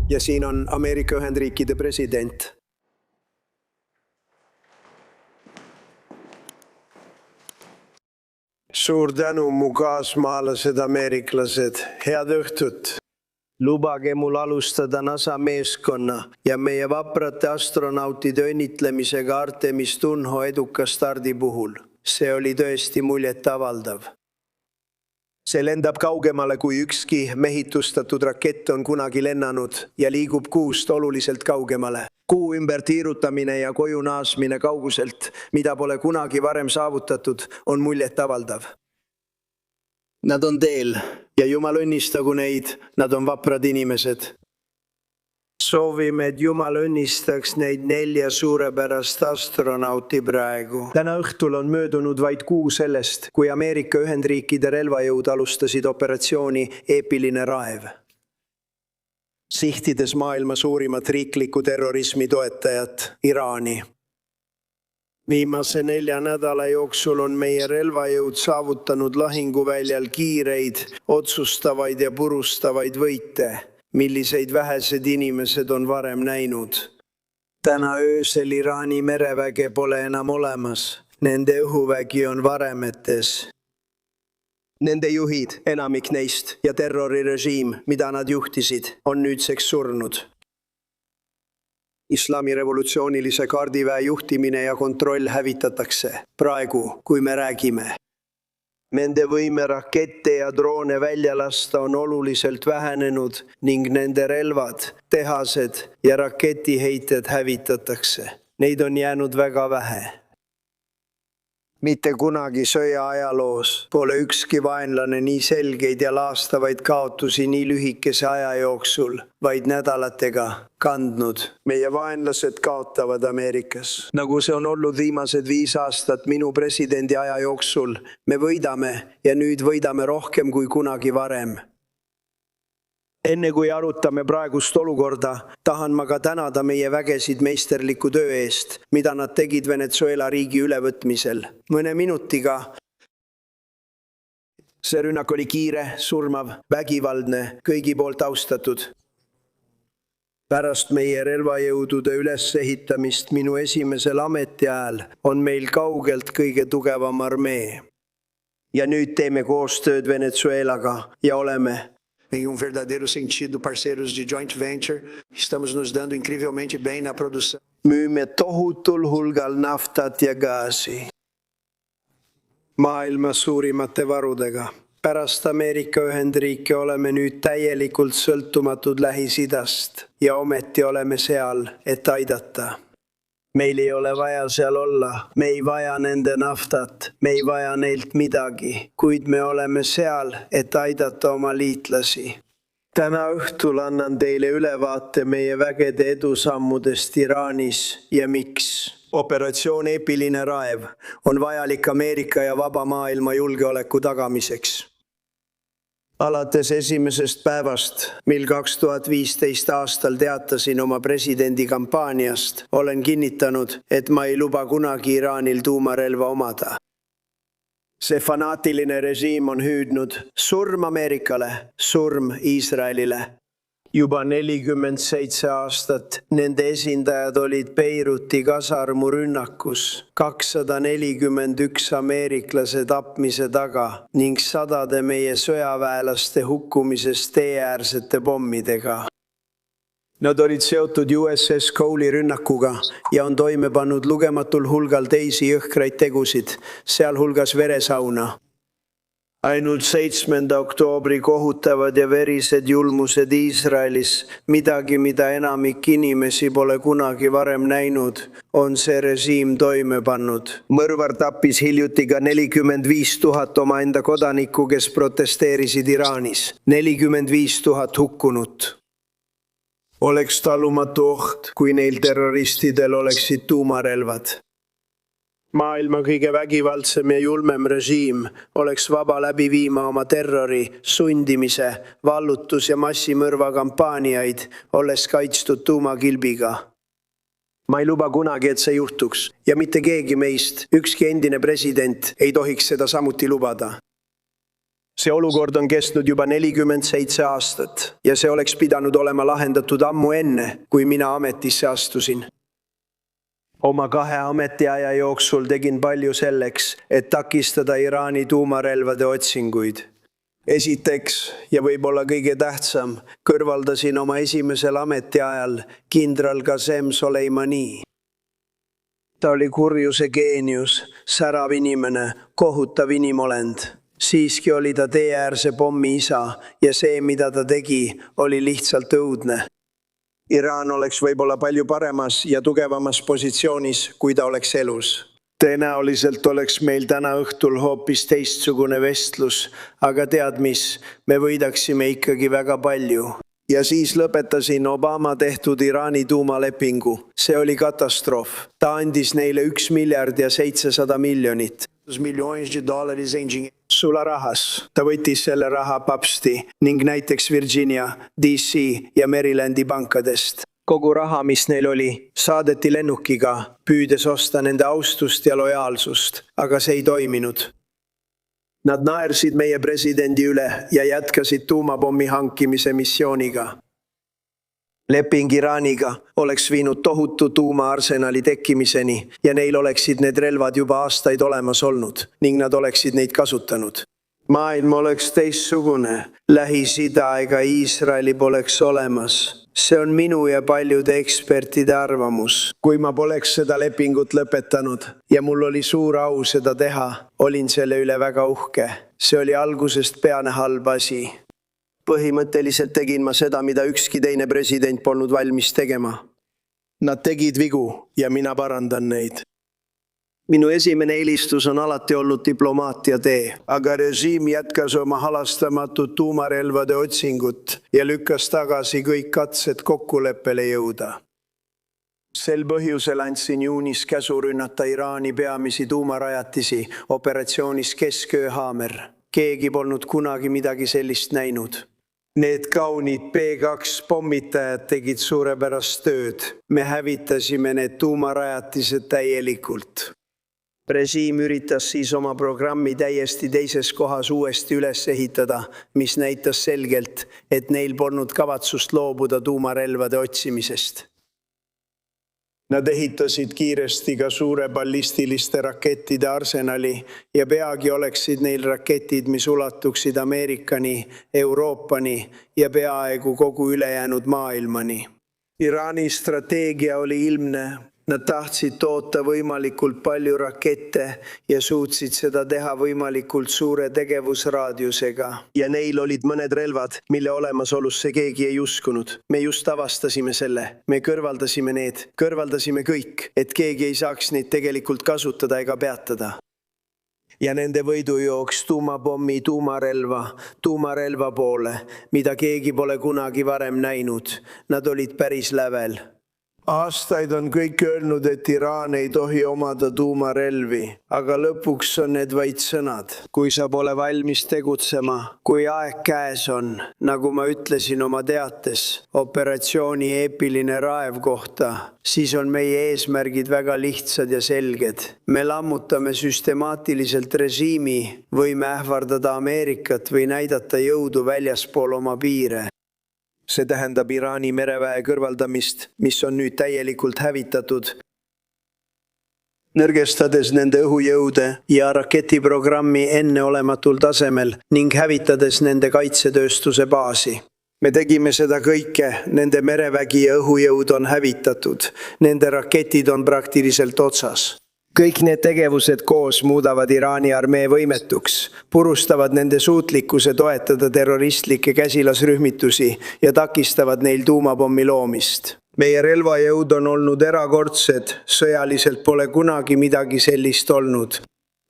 Ja siin on Ameerika Ühendriikide president. Suur tänu, mu kaasmaalased ameeriklased. Head õhtut. Lubage mul alustada NASA meeskonna ja meie vaprate astronautide õnnitlemisega Artemis Tunho eduka stardi puhul. See oli tõesti muljetavaldav. See lendab kaugemale kui ükski mehitustatud rakett on kunagi lennanud ja liigub kuust oluliselt kaugemale. Kuu ümber tiirutamine ja koju naasmine kauguselt, mida pole kunagi varem saavutatud, on muljetavaldav. Nad on teel ja Jumal õnnistagu neid, nad on vaprad inimesed. Soovime, et Jumal õnnistaks neid 4 suurepärast astronauti praegu. Täna õhtul on möödunud vaid kuu sellest, kui Ameerika Ühendriikide relvajõud alustasid operatsiooni Eepiline raev. Sihtides maailma suurimat riikliku terrorismi toetajat, Iraani. Viimase 4 nädala jooksul on meie relvajõud saavutanud lahinguväljal kiireid, otsustavaid ja purustavaid võite, milliseid vähesed inimesed on varem näinud. Täna öösel Iraani mereväge pole enam olemas. Nende õhuvägi on varemetes. Nende juhid, enamik neist ja terrorirežiim, mida nad juhtisid, on nüüdseks surnud. Islami revolutsioonilise kaardiväe juhtimine ja kontroll hävitatakse praegu, kui me räägime. Nende võime rakette ja droone välja lasta on oluliselt vähenenud ning nende relvad, tehased ja raketiheited hävitatakse. Neid on jäänud väga vähe. Mitte kunagi sõja ajaloos pole ükski vaenlane nii selgeid ja laastavaid kaotusi nii lühikese aja jooksul, vaid nädalatega kandnud. Meie vaenlased kaotavad Ameerikas. Nagu see on olnud viimased 5 aastat minu presidendi aja jooksul, me võidame ja nüüd võidame rohkem kui kunagi varem. Enne kui arutame praegust olukorda, tahan ma ka tänada meie vägesid meisterliku töö eest, mida nad tegid Venezuela riigi ülevõtmisel. Mõne minutiga see rünnak oli kiire, surmav, vägivaldne, kõigi poolt austatud. Pärast meie relvajõudude ülesehitamist minu esimesel ametiajal on meil kaugelt kõige tugevam armee. Ja nüüd teeme koostööd Venezuelaga ja oleme em verdadeiro sentido parceiros de joint venture. Estamos nos dando incrivelmente bem na produção. Müüme tohutul hulgal naftat ja gaasi. Maailma suurimate varudega. Pärast Ameerika Ühendriike oleme nüüd täielikult sõltumatud Lähis-Idast ja ometi oleme seal, et aidata. Meil ei ole vaja seal olla, me ei vaja nende naftat, me ei vaja neilt midagi, kuid me oleme seal, et aidata oma liitlasi. Täna õhtul annan teile ülevaate meie vägede edusammudest Iraanis ja miks. Operatsioon Eepiline raev on vajalik Ameerika ja vaba maailma julgeoleku tagamiseks. Alates esimesest päevast, mil 2015 aastal teatasin oma presidendi kampaaniast, olen kinnitanud, et ma ei luba kunagi Iraanil tuumarelva omada. See fanaatiline režiim on hüüdnud surm Ameerikale, surm Iisraelile. Juba 47 aastat nende esindajad olid Beiruti kasarmurünnakus, 241 ameeriklase tapmise taga ning sadade meie sõjaväelaste hukkumisest teeäärsete pommidega. Nad olid seotud USS Cowley rünnakuga ja on toime pannud lugematul hulgal teisi jõhkraid tegusid, sealhulgas veresauna. Ainult 7. oktoobri kohutavad ja verised julmused Iisraelis, midagi, mida enamik inimesi pole kunagi varem näinud, on see režiim toime pannud. Mõrvar tappis hiljuti ka 45 000 omaenda kodanikku, kes protesteerisid Iraanis. 45 000 hukkunut. Oleks talumatu oht, kui neil terroristidel oleksid tuumarelvad. Maailma kõige vägivaldsem ja julmem režiim oleks vaba läbi viima oma terrori, sundimise, vallutus- ja massimõrva kampaaniaid, olles kaitstud tuumakilbiga. Ma ei luba kunagi, et see juhtuks ja mitte keegi meist, ükski endine president, ei tohiks seda samuti lubada. See olukord on kestnud juba 47 aastat ja see oleks pidanud olema lahendatud ammu enne, kui mina ametisse astusin. Oma 2 ametiaja jooksul tegin palju selleks, et takistada Iraani tuumarelvade otsinguid. Esiteks, ja võib-olla kõige tähtsam, kõrvaldasin oma esimesel ametiajal kindral Qasem Soleimani. Ta oli kurjuse geenius, särav inimene, kohutav inimolend. Siiski oli ta teeäärse pommi isa ja see, mida ta tegi, oli lihtsalt õudne. Iraan oleks võib-olla palju paremas ja tugevamas positsioonis, kui ta oleks elus. Tõenäoliselt oleks meil täna õhtul hoopis teistsugune vestlus, aga tead mis, me võidaksime ikkagi väga palju. Ja siis lõpetasin Obama tehtud Iraani tuumalepingu. See oli katastroof. Ta andis neile $1 miljard ja 700 miljonit. Sularahas. Ta võttis selle raha papsti ning näiteks Virginia, DC ja Marylandi pankadest. Kogu raha, mis neil oli, saadeti lennukiga, püüdes osta nende austust ja lojaalsust, aga see ei toiminud. Nad naersid meie presidendi üle ja jätkasid tuumapommi hankimise missiooniga. Leping Iraaniga oleks viinud tohutu tuumaarsenali tekkimiseni ja neil oleksid need relvad juba aastaid olemas olnud ning nad oleksid neid kasutanud. Maailm oleks teistsugune, Lähis-Ida ega Iisraeli poleks olemas. See on minu ja paljude ekspertide arvamus. Kui ma poleks seda lepingut lõpetanud ja mul oli suur au seda teha, olin selle üle väga uhke. See oli algusest peale halb asi. Põhimõtteliselt tegin ma seda, mida ükski teine president polnud valmis tegema. Nad tegid vigu ja mina parandan neid. Minu esimene eelistus on alati olnud diplomaatia tee, aga režiim jätkas oma halastamatut tuumarelvade otsingut ja lükkas tagasi kõik katsed kokkuleppele jõuda. Sel põhjusel andsin juunis käsu rünnata Iraani peamisi tuumarajatisi operatsioonis Keskööhaamer. Keegi polnud kunagi midagi sellist näinud. Need kaunid P2 pommitajad tegid suurepärast tööd. Me hävitasime need tuumarajatised täielikult. Režiim üritas siis oma programmi täiesti teises kohas uuesti üles ehitada, mis näitas selgelt, et neil polnud kavatsust loobuda tuumarelvade otsimisest. Nad ehitasid kiiresti ka suure ballistiliste rakettide arsenali ja peagi oleksid neil raketid, mis ulatuksid Ameerikani, Euroopani ja peaaegu kogu ülejäänud maailmani. Iraani strateegia oli ilmne. Nad tahtsid toota võimalikult palju rakette ja suutsid seda teha võimalikult suure tegevusraadiusega. Ja neil olid mõned relvad, mille olemasolusse keegi ei uskunud. Me just avastasime selle. Me kõrvaldasime kõik, et keegi ei saaks neid tegelikult kasutada ega peatada. Ja nende võidujooks tuumapommi tuumarelva poole, mida keegi pole kunagi varem näinud. Nad olid päris lävel. Aastaid on kõik öelnud, et Iraan ei tohi omada tuumarelvi, aga lõpuks on need vaid sõnad. Kui sa pole valmis tegutsema, kui aeg käes on, nagu ma ütlesin oma teates, operatsiooni eepiline raev kohta, siis on meie eesmärgid väga lihtsad ja selged. Me lammutame süstemaatiliselt režiimi, võime ähvardada Ameerikat või näidata jõudu väljaspool oma piire. See tähendab Iraani mereväe kõrvaldamist, mis on nüüd täielikult hävitatud, nõrgestades nende õhujõude ja raketiprogrammi enneolematul tasemel ning hävitades nende kaitsetööstuse baasi. Me tegime seda kõike, nende merevägi ja õhujõud on hävitatud, nende raketid on praktiliselt otsas. Kõik need tegevused koos muudavad Iraani armee võimetuks, purustavad nende suutlikkuse toetada terroristlikke käsilasrühmitusi ja takistavad neil tuumapommi loomist. Meie relvajõud on olnud erakordsed, sõjaliselt pole kunagi midagi sellist olnud.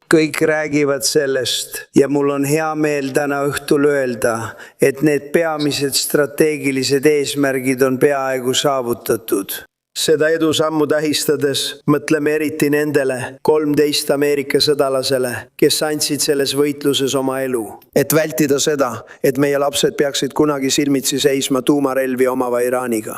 Kõik räägivad sellest ja mul on hea meel täna õhtul öelda, et need peamised strateegilised eesmärgid on peaaegu saavutatud. Seda edusammu tähistades mõtleme eriti nendele 13 Ameerika sõdalasele, kes andsid selles võitluses oma elu. Et vältida seda, et meie lapsed peaksid kunagi silmitsi seisma tuumarelvi omava Iraaniga.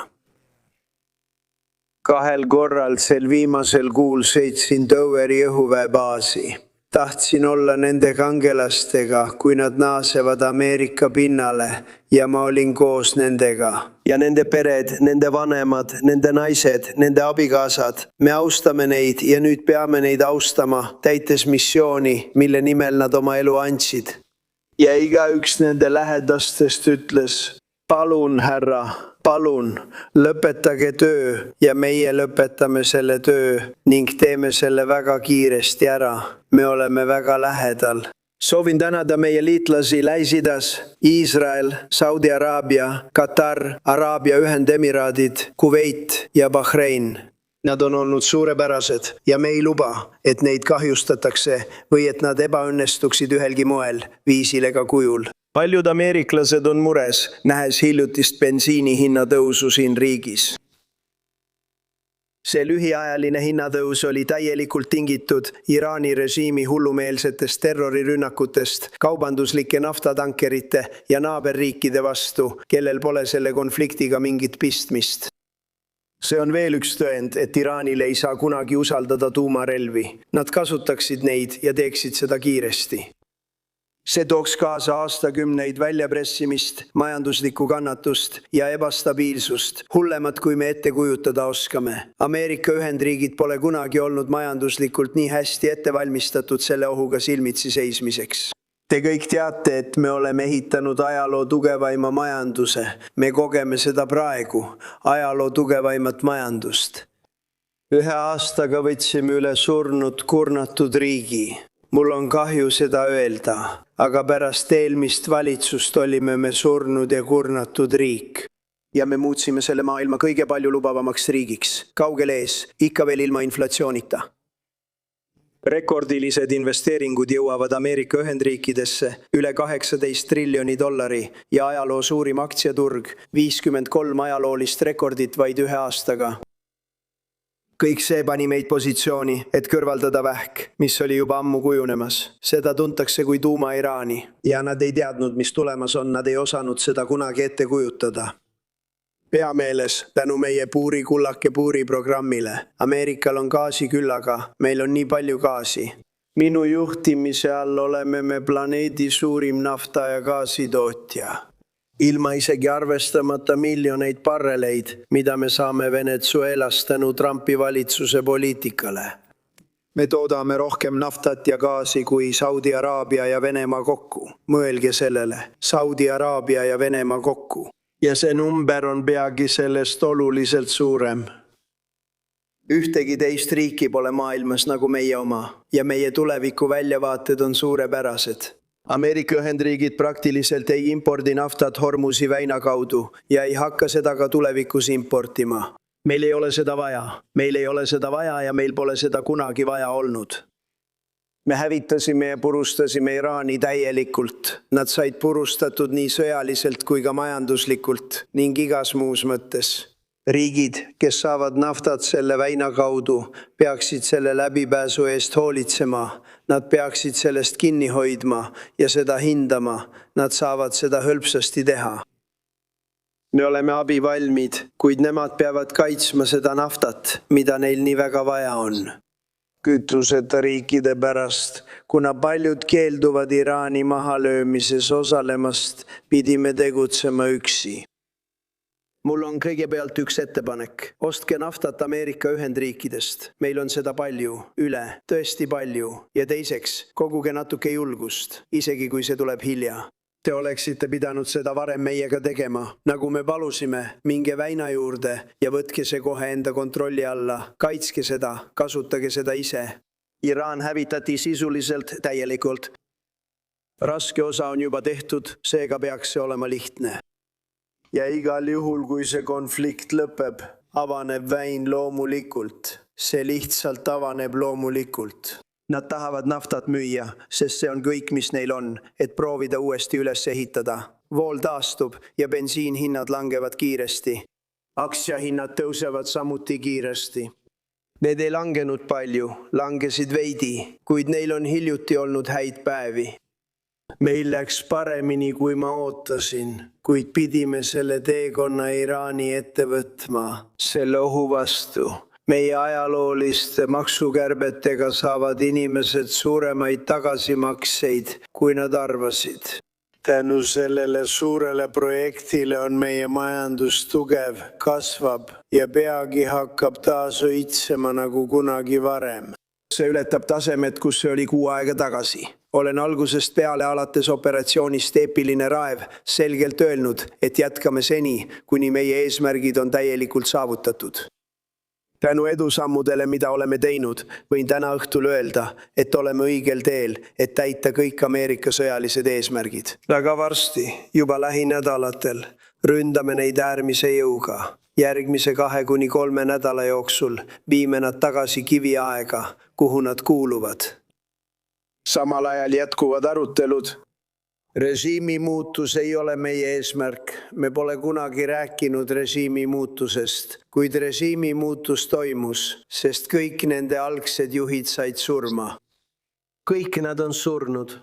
2 korral sel viimasel kuul sõitsin Doveri õhuväebaasi. Tahtsin olla nende kangelastega, kui nad naasevad Ameerika pinnale ja ma olin koos nendega. Ja nende pered, nende vanemad, nende naised, nende abikaasad. Me austame neid ja nüüd peame neid austama, täites missiooni, mille nimel nad oma elu andsid. Ja igaüks nende lähedastest ütles, palun härra, palun, lõpetage töö ja meie lõpetame selle töö ning teeme selle väga kiiresti ära. Me oleme väga lähedal. Soovin tänada meie liitlasi Lähis-Idas, Iisrael, Saudi Araabia, Katar, Araabia Ühendemiraadid, Kuveit ja Bahrein. Nad on olnud suurepärased ja me ei luba, et neid kahjustatakse või et nad ebaõnnestuksid ühelgi moel, viisil ega kujul. Paljud ameeriklased on mures, nähes hiljutist bensiini hinna tõusu siin riigis. See lühiajaline hinnatõus oli täielikult tingitud Iraani režiimi hullumeelsetest terrorirünnakutest kaubanduslike naftatankerite ja naaberriikide vastu, kellel pole selle konfliktiga mingit pistmist. See on veel üks tõend, et Iraanile ei saa kunagi usaldada tuumarelvi. Nad kasutaksid neid ja teeksid seda kiiresti. See tooks kaasa aastakümneid väljapressimist, majanduslikku kannatust ja ebastabiilsust, hullemat kui me ette kujutada oskame. Ameerika Ühendriigid pole kunagi olnud majanduslikult nii hästi ettevalmistatud selle ohuga silmitsi seismiseks. Te kõik teate, et me oleme ehitanud ajaloo tugevaima majanduse. Me kogeme seda praegu, ajaloo tugevaimat majandust. 1 aastaga võtsime üle surnud, kurnatud riigi. Mul on kahju seda öelda, aga pärast eelmist valitsust olime me surnud ja kurnatud riik. Ja me muutsime selle maailma kõige palju lubavamaks riigiks, kaugel ees, ikka veel ilma inflatsioonita. Rekordilised investeeringud jõuavad Ameerika Ühendriikidesse üle $18 triljoni ja ajaloo suurim aktsiaturg, 53 ajaloolist rekordit vaid 1 aastaga. Kõik see pani meid positsiooni, et kõrvaldada vähk, mis oli juba ammu kujunemas. Seda tuntakse kui tuuma Iraani. Ja nad ei teadnud, mis tulemas on, nad ei osanud seda kunagi ette kujutada. Peameeles tänu meie puuri kullake puuri programmile. Ameerikal on gaasi küllaga, meil on nii palju gaasi. Minu juhtimise all oleme me planeedi suurim nafta- ja gaasitootja. Ilma isegi arvestamata miljoneid barreleid, mida me saame Venezuelast tänu Trumpi valitsuse poliitikale. Me toodame rohkem naftat ja gaasi kui Saudi Araabia ja Venemaa kokku. Mõelge sellele, Saudi Araabia ja Venemaa kokku. Ja see number on peagi sellest oluliselt suurem. Ühtegi teist riiki pole maailmas nagu meie oma ja meie tuleviku väljavaated on suurepärased. Ameerika Ühendriigid praktiliselt ei impordi naftat Hormuzi väina kaudu ja ei hakka seda ka tulevikus importima. Meil ei ole seda vaja. Meil ei ole seda vaja ja meil pole seda kunagi vaja olnud. Me hävitasime ja purustasime Iraani täielikult. Nad said purustatud nii sõjaliselt kui ka majanduslikult ning igas muus mõttes. Riigid, kes saavad naftat selle väina kaudu, peaksid selle läbipääsu eest hoolitsema. Nad peaksid sellest kinni hoidma ja seda hindama. Nad saavad seda hõlpsasti teha. Me oleme abivalmid, kuid nemad peavad kaitsma seda naftat, mida neil nii väga vaja on. Kütuseta riikide pärast, kuna paljud keelduvad Iraani mahalöömises osalemast, pidime tegutsema üksi. Mul on kõigepealt üks ettepanek. Ostke naftat Ameerika Ühendriikidest. Meil on seda palju, üle, tõesti palju. Ja teiseks, koguge natuke julgust, isegi kui see tuleb hilja. Te oleksite pidanud seda varem meiega tegema. Nagu me palusime, minge väina juurde ja võtke see kohe enda kontrolli alla. Kaitske seda, kasutage seda ise. Iraan hävitati sisuliselt täielikult. Raske osa on juba tehtud, seega peaks see olema lihtne. Ja igal juhul, kui see konflikt lõpeb, avaneb väin loomulikult. See lihtsalt avaneb loomulikult. Nad tahavad naftat müüa, sest see on kõik, mis neil on, et proovida uuesti üles ehitada. Vool taastub ja bensiinhinnad langevad kiiresti. Aktsiahinnad tõusevad samuti kiiresti. Need ei langenud palju, langesid veidi, kuid neil on hiljuti olnud häid päevi. Meil läks paremini, kui ma ootasin, kuid pidime selle teekonna Iraani ette võtma selle ohu vastu. meie ajalooliste maksukärbetega saavad inimesed suuremaid tagasimakseid, kui nad arvasid. Tänu sellele suurele projektile on meie majandus tugev, kasvab ja peagi hakkab taas õitsema nagu kunagi varem. See ületab tasemed, kus see oli 6 aega tagasi. Olen algusest peale alates operatsioonist Eepiline raev selgelt öelnud, et jätkame seni, kuni meie eesmärgid on täielikult saavutatud. Tänu edusammudele, mida oleme teinud, võin täna õhtul öelda, et oleme õigel teel, et täita kõik Ameerika sõjalised eesmärgid. Väga varsti, juba lähinädalatel, ründame neid äärmise jõuga. Järgmise 2–3 nädala jooksul viime nad tagasi kiviaega, kuhu nad kuuluvad. Samal ajal jätkuvad arutelud. Režiimi muutus ei ole meie eesmärk. Me pole kunagi rääkinud režiimi muutusest, kuid režiimi muutus toimus, sest kõik nende algsed juhid said surma. Kõik nad on surnud.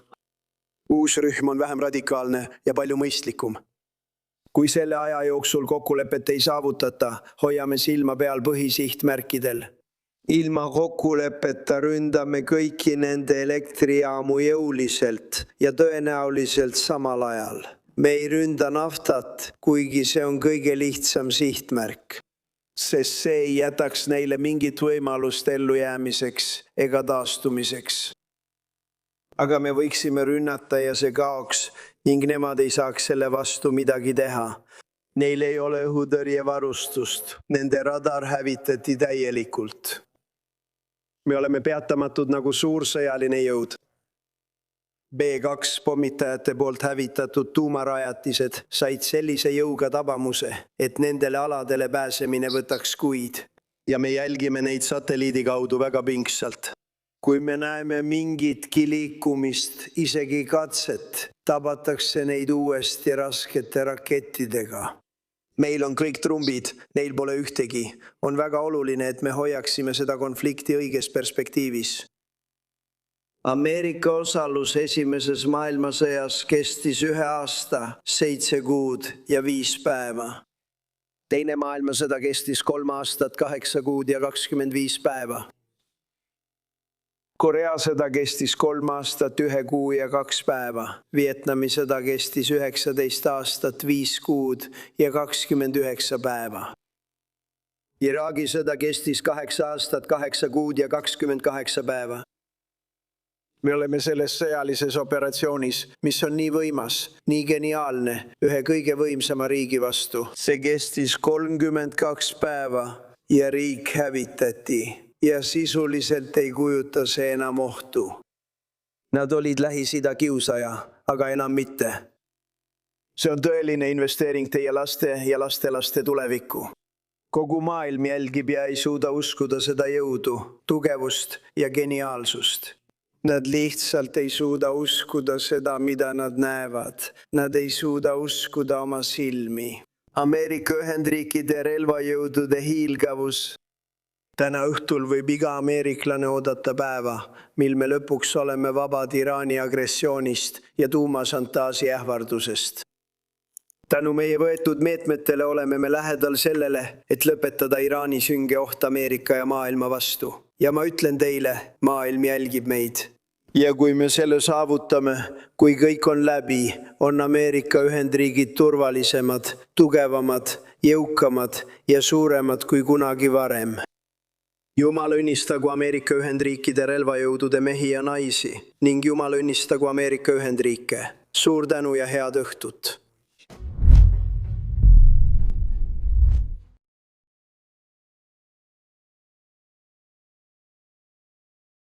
Uus rühm on vähem radikaalne ja palju mõistlikum. Kui selle aja jooksul kokkulepet ei saavutata, hoiame silma peal põhisihtmärkidel. Ilma kokkulepeta ründame kõiki nende elektrijaamu jõuliselt ja tõenäoliselt samal ajal. Me ei ründa naftat, kuigi see on kõige lihtsam sihtmärk, sest see ei jätaks neile mingit võimalust ellujäämiseks ega taastumiseks. Aga me võiksime rünnata ja see kaoks ning nemad ei saaks selle vastu midagi teha. Neil ei ole õhutõrjevarustust, nende radar hävitati täielikult. Me oleme peatamatud nagu suursõjaline jõud. B2 pommitajate poolt hävitatud tuumarajatised said sellise jõuga tabamuse, et nendele aladele pääsemine võtaks kuid. Ja me jälgime neid satelliidi kaudu väga pingsalt. Kui me näeme mingitki liikumist, isegi katset, tabatakse neid uuesti raskete rakettidega. Meil on kõik trumbid, neil pole ühtegi. On väga oluline, et me hoiaksime seda konflikti õiges perspektiivis. Ameerika osalus esimeses maailmasõjas kestis 1 aasta, 7 kuud ja 5 päeva. Teine maailmasõda kestis 3 aastat, 8 kuud ja 25 päeva. Korea sõda kestis 3 aastat, 1 kuu ja 2 päeva. Vietnami sõda kestis 19 aastat, 5 kuud ja 29 päeva. Iraagi sõda kestis 8 aastat, 8 kuud ja 28 päeva. Me oleme selles sõjalises operatsioonis, mis on nii võimas, nii geniaalne, ühe kõige võimsama riigi vastu. See kestis 32 päeva ja riik hävitati. Ja sisuliselt ei kujuta see enam ohtu. Nad olid Lähis-Ida kiusaja, aga enam mitte. See on tõeline investeering teie laste ja lastelaste tulevikku. Kogu maailm jälgib ja ei suuda uskuda seda jõudu, tugevust ja geniaalsust. Nad lihtsalt ei suuda uskuda seda, mida nad näevad. Nad ei suuda uskuda oma silmi. Ameerika Ühendriikide relvajõudude hiilgavus. Täna õhtul võib iga ameeriklane oodata päeva, mil me lõpuks oleme vabad Iraani agressioonist ja tuumašantaasi ähvardusest. Tänu meie võetud meetmetele oleme me lähedal sellele, et lõpetada Iraani sünge oht Ameerika ja maailma vastu. Ja ma ütlen teile, maailm jälgib meid. Ja kui me selle saavutame, kui kõik on läbi, on Ameerika Ühendriigid turvalisemad, tugevamad, jõukamad ja suuremad kui kunagi varem. Jumal õnnistagu Ameerika Ühendriikide relvajõudude mehi ja naisi ning Jumal õnnistagu Ameerika Ühendriike. Suur tänu ja head õhtut!